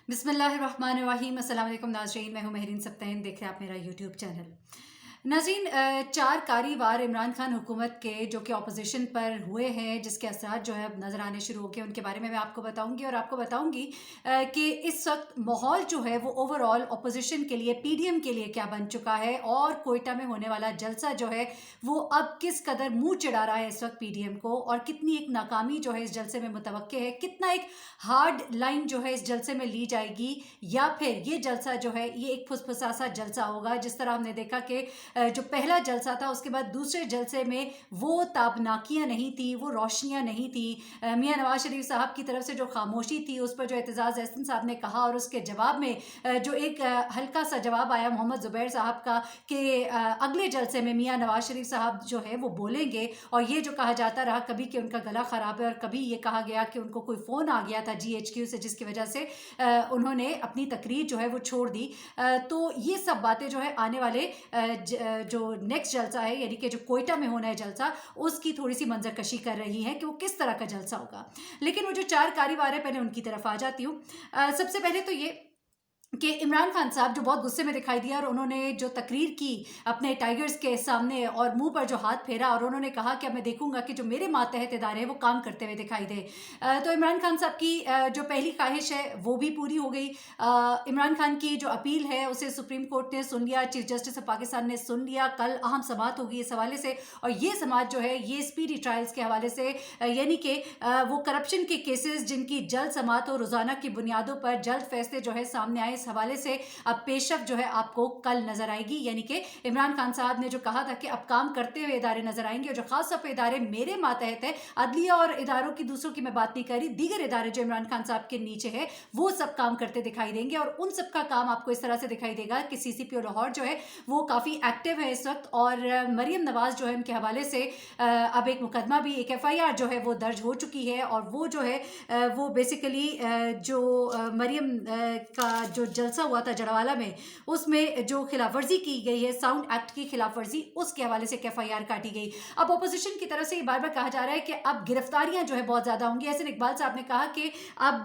बिस्मिल्लाहिर्रहमानिर्रहीम। अस्सलाम वालेकुम नाज़रीन, मैं हूँ महरीन सब्तैन, देख रहे हैं आप मेरा यूट्यूब चैनल। नाज़रीन, 4 कारी वार इमरान खान हुकूमत के जो कि अपोजिशन पर हुए हैं, जिसके असरात जो है अब नज़र आने शुरू हो गए, उनके बारे में मैं आपको बताऊंगी और आपको बताऊंगी कि इस वक्त माहौल जो है वो ओवरऑल अपोजिशन के लिए, पीडीएम के लिए क्या बन चुका है, और कोयटा में होने वाला जलसा जो है वो अब किस कदर मुंह चिढ़ा रहा है इस वक्त पीडीएम को, और कितनी एक नाकामी जो है इस जलसे में मुतवक्के है, कितना एक हार्ड लाइन जो है इस जलसे में ली जाएगी, या फिर ये जलसा जो है ये एक फुसफुसा सा जलसा होगा। जिस तरह हमने देखा कि जो पहला जलसा था उसके बाद दूसरे जलसे में वो ताबनाकियां नहीं थी, वो रोशनियां नहीं थी। मियां नवाज शरीफ साहब की तरफ से जो खामोशी थी उस पर जो एतजाज़ एहसन साहब ने कहा, और उसके जवाब में जो एक हल्का सा जवाब आया मोहम्मद ज़ुबैर साहब का कि अगले जलसे में मियां नवाज शरीफ साहब जो है वो बोलेंगे। और ये जो कहा जाता रहा कभी कि उनका गला ख़राब है, और कभी ये कहा गया कि उनको कोई फ़ोन आ गया था GHQ से, जिसकी वजह से उन्होंने अपनी तकरीर जो है वो छोड़ दी। तो ये सब बातें जो है आने वाले जो नेक्स्ट जलसा है, यानी कि जो कोयटा में होना है जलसा, उसकी थोड़ी सी मंजरकशी कर रही है कि वो किस तरह का जलसा होगा। लेकिन वो जो 4 कारीवार है, पहले उनकी तरफ आ जाती हूँ। सबसे पहले तो ये कि इमरान खान साहब जो बहुत गुस्से में दिखाई दिया, और उन्होंने जो तकरीर की अपने टाइगर्स के सामने और मुंह पर जो हाथ फेरा, और उन्होंने कहा कि अब मैं देखूंगा कि जो मेरे मातहत इदारे हैं वो काम करते हुए दिखाई दे। तो इमरान खान साहब की जो पहली ख्वाहिश है वो भी पूरी हो गई। इमरान खान की जो अपील है उसे सुप्रीम कोर्ट ने सुन लिया, चीफ जस्टिस ऑफ पाकिस्तान ने सुन लिया। कल अहम समाअत होगी इस हवाले से, और ये समाअत जो है ये स्पीडी ट्रायल्स के हवाले से, यानी कि वो करप्शन के केसेस जिनकी जल्द समाअत हो, रोज़ाना की बुनियादों पर जल्द फैसले जो है सामने आए, इस हवाले से अब पेशरफ जो है आपको कल नजर आएगी। यानी कि इमरान खान साहब ने जो कहा था कि अब काम करते हुए इदारे नजर आएंगे, और जो खास तौर पर इदारे मेरे मातहत है, अदलिया और इदारों की दूसरों की मैं बात नहीं कर रही, दीगर इदारे जो इमरान खान साहब के नीचे है वो सब काम करते दिखाई देंगे। और उन सब का काम आपको इस तरह से दिखाई देगा कि CCPO लाहौर जो है वो काफ़ी एक्टिव है इस वक्त, और मरियम नवाज जो है उनके हवाले से अब एक मुकदमा भी, एक FIR जो है वो दर्ज हो चुकी है। और वो जो है वो बेसिकली जो मरियम का जो जलसा हुआ था जड़वाला में, उसमें जो खिलाफ वर्जी की गई है, साउंड एक्ट की खिलाफ वर्जी, उसके हवाले से एक FIR काटी गई। अब अपोजिशन की तरफ से ये बार बार कहा जा रहा है कि अब गिरफ्तारियां जो है बहुत ज़्यादा होंगी। ऐसे इकबाल साहब ने कहा कि अब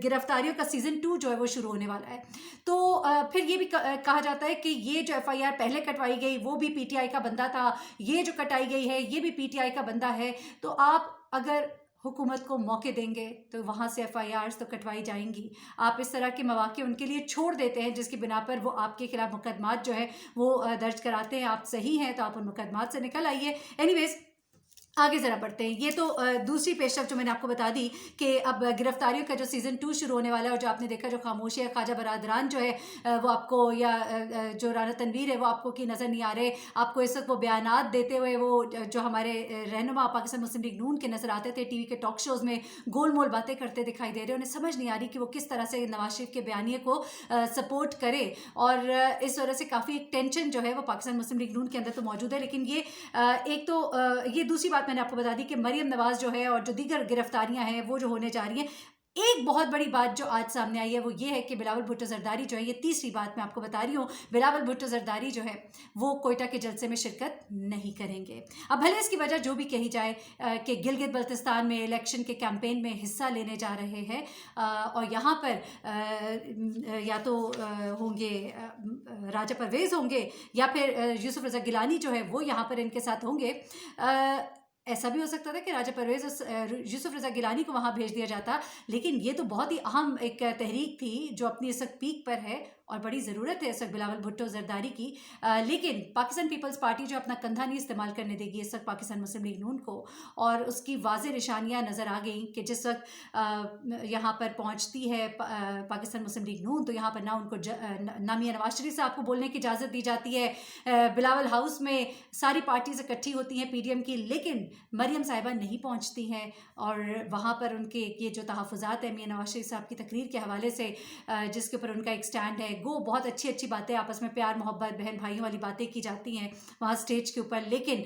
गिरफ्तारियों का सीज़न 2 जो है वो शुरू होने वाला है। तो फिर ये भी कहा जाता है कि ये जो FIR पहले कटवाई गई वो भी PTI का बंदा था, ये जो कटाई गई है ये भी PTI का बंदा है। तो आप अगर हुकूमत को मौके देंगे तो वहाँ से FIRs तो कटवाई जाएंगी। आप इस तरह के मौके उनके लिए छोड़ देते हैं जिसकी बिना पर वो आपके खिलाफ मुकदमात जो है वो दर्ज कराते हैं। आप सही हैं तो आप उन मुकदमात से निकल आइए। एनीवेज, आगे ज़रा बढ़ते हैं। ये तो दूसरी पेशरफ जो मैंने आपको बता दी कि अब गिरफ्तारियों का जो सीज़न 2 शुरू होने वाला है, और जो आपने देखा जो खामोशी है, ख्वाजा बरादरान जो है वो आपको, या जो राना तनवीर है वो आपको की नज़र नहीं आ रहे। आपको इस वक्त वो बयानात देते हुए वो जो हमारे रहनुमा पाकिस्तान मुस्लिम लीग नून के नज़र आते थे TV के टॉक शोज़ में, गोल मोल बातें करते दिखाई दे रहे। उन्हें समझ नहीं आ रही कि वो किस तरह से नवाज शरीफ के बयानिए को सपोर्ट करे, और इस वजह से काफ़ी टेंशन जो है वो पाकिस्तान मुस्लिम लीग नून के अंदर तो मौजूद है। लेकिन ये एक तो ये दूसरी बात मैंने आपको बता दी कि मरियम नवाज जो है और जो दीगर गिरफ्तारियां हैं वो जो होने जा रही हैं। एक बहुत बड़ी बात जो आज सामने आई है वो ये है कि बिलावल भुट्टो जरदारी जो है, ये तीसरी बात मैं आपको बता रही हूँ, बिलावल भुट्टो जरदारी जो है वो कोयटा के जलसे में शिरकत नहीं करेंगे। अब भले इसकी वजह जो भी कही जाए कि गिलगित बल्तिस्तान में इलेक्शन के कैंपेन में हिस्सा लेने जा रहे हैं, और यहाँ पर या तो होंगे राजा परवेज़ होंगे, या फिर यूसुफ रज़ा गिलानी जो है वो यहाँ पर इनके साथ होंगे। ऐसा भी हो सकता था कि राजा परवेज़ यूसुफ रज़ा गिलानी को वहाँ भेज दिया जाता। लेकिन ये तो बहुत ही अहम एक तहरीक थी जो अपनी इस वक्त पीक पर है, और बड़ी ज़रूरत है इस वक्त बिलावल भुट्टो जरदारी की। लेकिन पाकिस्तान पीपल्स पार्टी जो अपना कंधा नहीं इस्तेमाल करने देगी इस वक्त पाकिस्तान मुस्लिम लीग नून को, और उसकी वाज़ेह निशानियाँ नज़र आ गई कि जिस वक्त यहाँ पर पहुँचती है पाकिस्तान मुस्लिम लीग नून, तो यहाँ पर ना उनको ना मियां नवाज शरीफ साहब को बोलने की इजाज़त दी जाती है। बिलावल हाउस में सारी पार्टीज इकट्ठी होती हैं PDM की, लेकिन मरियम साहिबा नहीं पहुँचती हैं, और वहाँ पर उनके ये जो तहफ़्फ़ुज़ात है मियां नवाज शरीफ साहब की तकरीर के हवाले से, जिसके ऊपर उनका एक स्टैंड है, गो बहुत अच्छी अच्छी बातें, आपस में प्यार मोहब्बत बहन भाइयों वाली बातें की जाती हैं वहाँ स्टेज के ऊपर। लेकिन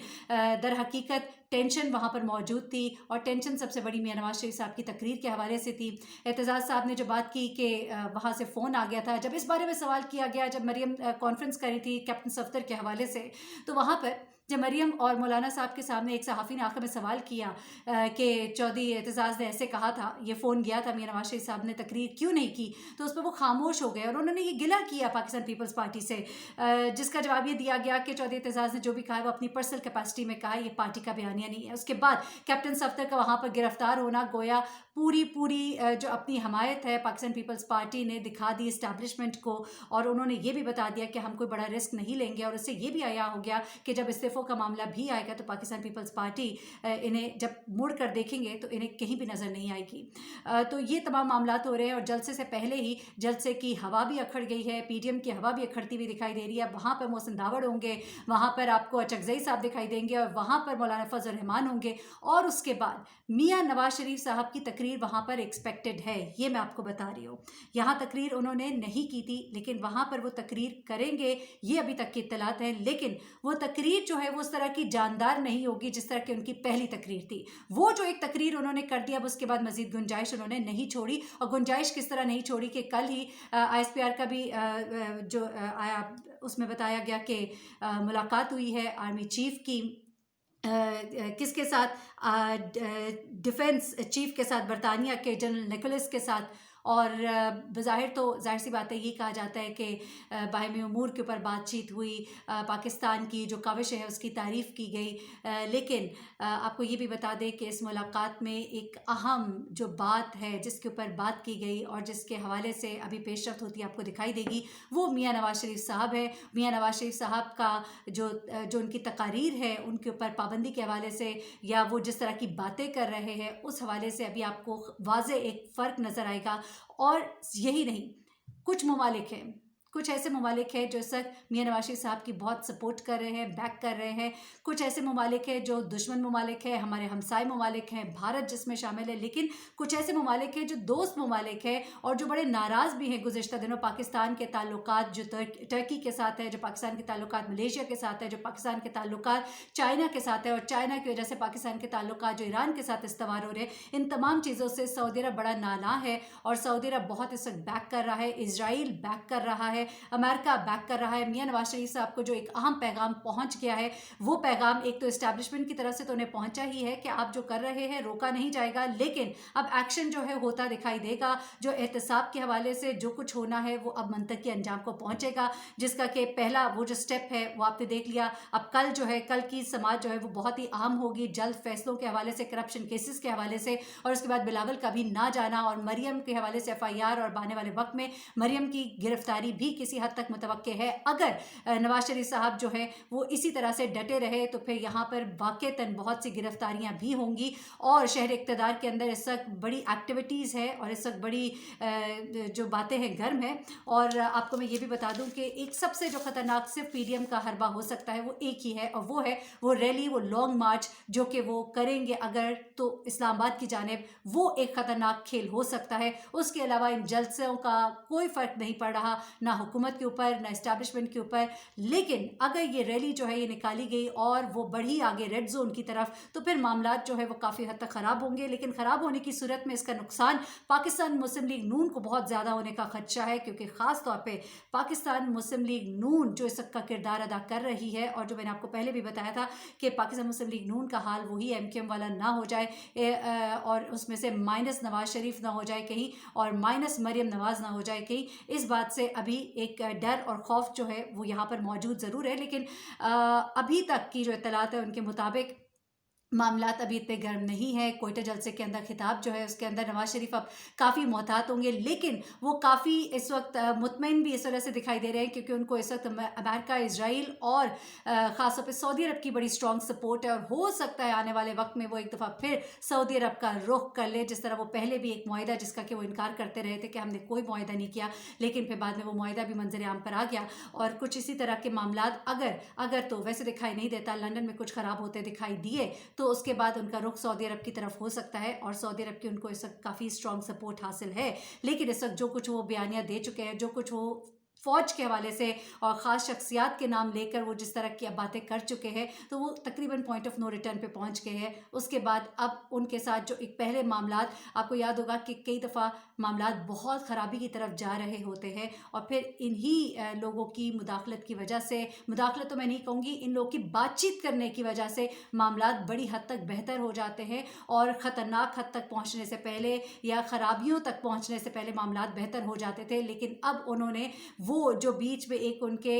दर हकीकत टेंशन वहाँ पर मौजूद थी, और टेंशन सबसे बड़ी मियां नवाज शरीफ साहब की तकरीर के हवाले से थी। एतजाज़ साहब ने जो बात की कि वहाँ से फ़ोन आ गया था, जब इस बारे में सवाल किया गया, जब मरियम कॉन्फ्रेंस करी थी कैप्टन सफ्दर के हवाले से, तो वहाँ पर जब मरियम और मौलाना साहब के सामने एक सहाफ़ी ने आखिर में सवाल किया कि चौधरी एतजाज़ ने ऐसे कहा था, ये फ़ोन गया था, मियां नवाज शरीफ साहब ने तकरीर क्यों नहीं की, तो उस पर वो खामोश हो गए और उन्होंने ये गिला किया पाकिस्तान पीपल्स पार्टी से, जिसका जवाब ये दिया गया कि चौधरी एतजाज़ ने जो भी कहा है वो अपनी पर्सनल कैपेसिटी में कहा, ये पार्टी का बयानिया नहीं है। उसके बाद कैप्टन सफ्दर का वहाँ पर गिरफ्तार होना गोया पूरी जो अपनी हमायत है पाकिस्तान पीपल्स पार्टी ने दिखा दी इस्टेब्लिशमेंट को, और उन्होंने ये भी बता दिया कि हम कोई बड़ा रिस्क नहीं लेंगे। और इससे ये भी आया हो गया कि जब इस्तीफ़ों का मामला भी आएगा तो पाकिस्तान पीपल्स पार्टी इन्हें जब मुड़ कर देखेंगे तो इन्हें कहीं भी नज़र नहीं आएगी। तो ये तमाम मामला हो रहे हैं और जलसे से पहले ही जलसे की हवा भी अखड़ गई है, PDM की हवा भी अखड़ती हुई दिखाई दे रही है। वहाँ पर मोहसिन दावड़ होंगे, वहाँ पर आपको अचकज़ई साहब दिखाई देंगे और वहाँ पर मौलाना फजल रहमान होंगे, और उसके बाद मियां नवाज शरीफ साहब की तकरीर वहाँ पर एक्सपेक्टेड है। ये मैं आपको बता रही हूँ, यहाँ तकरीर उन्होंने नहीं की थी लेकिन वहाँ पर वो तकरीर करेंगे, ये अभी तक की इत्तलात है। लेकिन वो तकरीर जो है वो उस तरह की जानदार नहीं होगी जिस तरह की उनकी पहली तकरीर थी। वो जो एक तकरीर उन्होंने कर दिया, अब उसके बाद मजीद गुंजाइश उन्होंने नहीं छोड़ी। और गुंजाइश किस तरह नहीं छोड़ी कि कल ही ISPR का भी जो आया उसमें बताया गया कि मुलाकात हुई है आर्मी चीफ की, किसके साथ, डिफेंस चीफ के साथ, बरतानिया के जनरल निकोलस के साथ। और बज़ाहिर तो जाहिर सी बात है, ये कहा जाता है कि बाहमी उमूर के ऊपर बातचीत हुई, पाकिस्तान की जो काविश है उसकी तारीफ़ की गई। लेकिन आपको ये भी बता दें कि इस मुलाकात में एक अहम जो बात है जिसके ऊपर बात की गई और जिसके हवाले से अभी पेशरफ्त होती आपको दिखाई देगी, वो मियां नवाज शरीफ साहब है। मियां नवाज शरीफ साहब का जो उनकी तकारीर है उनके ऊपर पाबंदी के हवाले से, या वो जिस तरह की बातें कर रहे हैं उस हवाले से अभी आपको वाज़े एक फ़र्क नज़र आएगा। और यही नहीं, कुछ ममालिक हैं, कुछ ऐसे ममालिक हैं जो इस वक्त मियां नवाज शरीफ साहब की बहुत सपोर्ट कर रहे हैं, बैक कर रहे हैं। कुछ ऐसे ममालिक हैं जो दुश्मन ममालिक हैं, हमारे हमसाय ममालिक हैं, भारत जिसमें शामिल है। लेकिन कुछ ऐसे ममालिक हैं जो दोस्त ममालिक हैं और जो बड़े नाराज़ भी हैं गुज़िश्ता दिनों पाकिस्तान के ताल्लुकात जो टर्की के साथ है, जो पाकिस्तान के ताल्लुकात मलेशिया के साथ है, जो पाकिस्तान के ताल्लुकात चाइना के साथ है, और चाइना की वजह से पाकिस्तान के ताल्लुकात जो ईरान के साथ इस्तवार हो रहे हैं। इन तमाम चीज़ों से सऊदी अरब बड़ा नाला है और सऊदी अरब बहुत इस वक्त बैक कर रहा है, इजराइल बैक कर रहा है, अमेरिका बैक कर रहा है। मियां नवाज शरीफ साहब को जो एक अहम पैगाम पहुंच गया है, वो पैगाम एक तो इस्टेब्लिशमेंट की तरफ से तो उन्हें पहुंचा ही है कि आप जो कर रहे हैं रोका नहीं जाएगा, लेकिन अब एक्शन जो है होता दिखाई देगा। जो एहतसाब के हवाले से जो कुछ होना है वो अब मंतकी अंजाम को पहुंचेगा, जिसका कि पहला वो जो स्टेप है वो आपने देख लिया। अब कल जो है, कल की समाज जो है वो बहुत ही अहम होगी, जल्द फैसलों के हवाले से, करप्शन केसेस के हवाले से, और उसके बाद बिलावल का भी ना जाना, और मरियम के हवाले से FIR, और आने वाले वक्त में मरियम की गिरफ्तारी भी किसी हद तक मुतवक्के है। अगर नवाज शरीफ साहब जो है वो इसी तरह से डटे रहे तो फिर यहाँ पर वाक़तन बहुत सी गिरफ्तारियाँ भी होंगी। और शहर इक़्तिदार के अंदर इस वक्त बड़ी एक्टिविटीज़ है और इस वक्त बड़ी जो बातें हैं गर्म है। और आपको मैं ये भी बता दूं कि एक सबसे जो ख़तरनाक सिर्फ PDM का हरबा हो सकता है वो एक ही है, और वो है वो रैली, वो लॉन्ग मार्च जो कि वो करेंगे अगर तो इस्लामाबाद की जानिब, वो एक ख़तरनाक खेल हो सकता है। उसके अलावा इन जलसों का कोई फ़र्क नहीं पड़ रहा, ना हुकूमत के ऊपर ना इस्टेब्लिशमेंट के ऊपर। लेकिन अगर ये रैली जो है ये निकाली गई और वो बढ़ी आगे रेड जोन की तरफ, तो फिर मामला जो है वो काफ़ी हद तक ख़राब होंगे। लेकिन ख़राब होने की सूरत में इसका नुकसान पाकिस्तान मुस्लिम लीग नून को बहुत ज़्यादा होने का खदशा है, क्योंकि ख़ास तौर पे पाकिस्तान मुस्लिम लीग नून जो इस का किरदार अदा कर रही है, और जो मैंने आपको पहले भी बताया था कि पाकिस्तान मुस्लिम लीग नून का हाल वही MQM वाला ना हो जाए, और उसमें से माइनस नवाज शरीफ ना हो जाए कहीं, और माइनस मरियम नवाज ना हो जाए कहीं। इस बात से अभी एक डर और खौफ जो है वो यहाँ पर मौजूद ज़रूर है। लेकिन अभी तक की जो इत्तलात है उनके मुताबिक मामलात अभी इतने गर्म नहीं है। कोयटा जलसे के अंदर खिताब जो है उसके अंदर नवाज शरीफ अब काफ़ी मोहतात होंगे, लेकिन वो काफ़ी इस वक्त मुतमईन भी इस वजह से दिखाई दे रहे हैं क्योंकि उनको इस वक्त अमेरिका, इजराइल और ख़ासतौर पे सऊदी अरब की बड़ी स्ट्रॉन्ग सपोर्ट है। और हो सकता है आने वाले वक्त में वो एक दफ़ा फिर सऊदी अरब का रुख कर ले, जिस तरह वो पहले भी एक मुआहिदा जिसका कि वो इनकार करते रहे थे कि हमने कोई मुआहिदा नहीं किया, लेकिन फिर बाद में वो मुआहिदा भी मंजर आम पर आ गया। और कुछ इसी तरह के मामलात अगर तो वैसे दिखाई नहीं देता, लंदन में कुछ ख़राब होते दिखाई दिए तो उसके बाद उनका रुख सऊदी अरब की तरफ हो सकता है, और सऊदी अरब की उनको इस वक्त काफ़ी स्ट्रॉन्ग सपोर्ट हासिल है। लेकिन इस वक्त जो कुछ वो बयानियाँ दे चुके हैं, जो कुछ वो फ़ौज के हवाले से और ख़ास शख्सियात के नाम लेकर वो जिस तरह की अब बातें कर चुके हैं, तो वो तकरीबन पॉइंट ऑफ नो रिटर्न पे पहुंच गए हैं। उसके बाद अब उनके साथ जो एक पहले मामलात, आपको याद होगा कि कई दफ़ा मामलात बहुत ख़राबी की तरफ जा रहे होते हैं और फिर इन्हीं लोगों की मुदाखलत की वजह से, मुदाखलत तो मैं नहीं कहूँगी, इन लोगों की बातचीत करने की वजह से मामलात बड़ी हद तक बेहतर हो जाते हैं और ख़तरनाक हद तक पहुँचने से पहले या ख़राबियों तक पहुँचने से पहले मामलात बेहतर हो जाते थे। लेकिन अब उन्होंने वो जो बीच में एक उनके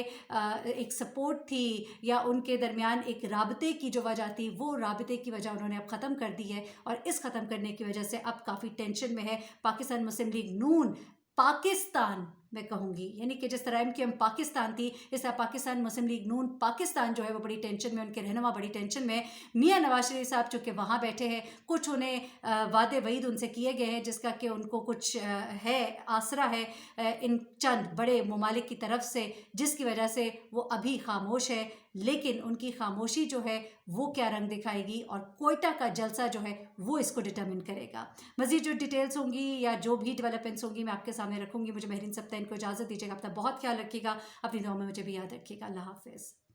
एक सपोर्ट थी या उनके दरमियान एक राबते की जो वजह थी, वो राबते की वजह उन्होंने अब ख़त्म कर दी है और इस ख़त्म करने की वजह से अब काफ़ी टेंशन में है पाकिस्तान मुस्लिम लीग नून। पाकिस्तान मैं कहूँगी, यानी कि जिस तरह एमक्यूएम पाकिस्तान थी, इस तरह पाकिस्तान मुस्लिम लीग नून पाकिस्तान जो है वो बड़ी टेंशन में, उनके रहनुमा बड़ी टेंशन में। मियाँ नवाज शरीफ साहब चूँकि वहाँ बैठे हैं, कुछ उन्हें वादे वईद उनसे किए गए हैं जिसका कि उनको कुछ है, आसरा है इन चंद बड़े ममालिक की तरफ से, जिसकी वजह से वो अभी खामोश है। लेकिन उनकी खामोशी जो है वो क्या रंग दिखाएगी और कोयटा का जलसा जो है वो इसको डिटर्मिन करेगा। मज़ीद जो डिटेल्स होंगी या जो भी डेवलपमेंट्स होंगी मैं आपके सामने रखूँगी। मुझे महरीन सप्ताह इनको इजाज़त दीजिएगा। अपना बहुत ख्याल रखिएगा, अपनी दुआ में मुझे भी याद रखिएगा। अल्लाह हाफ़िज़।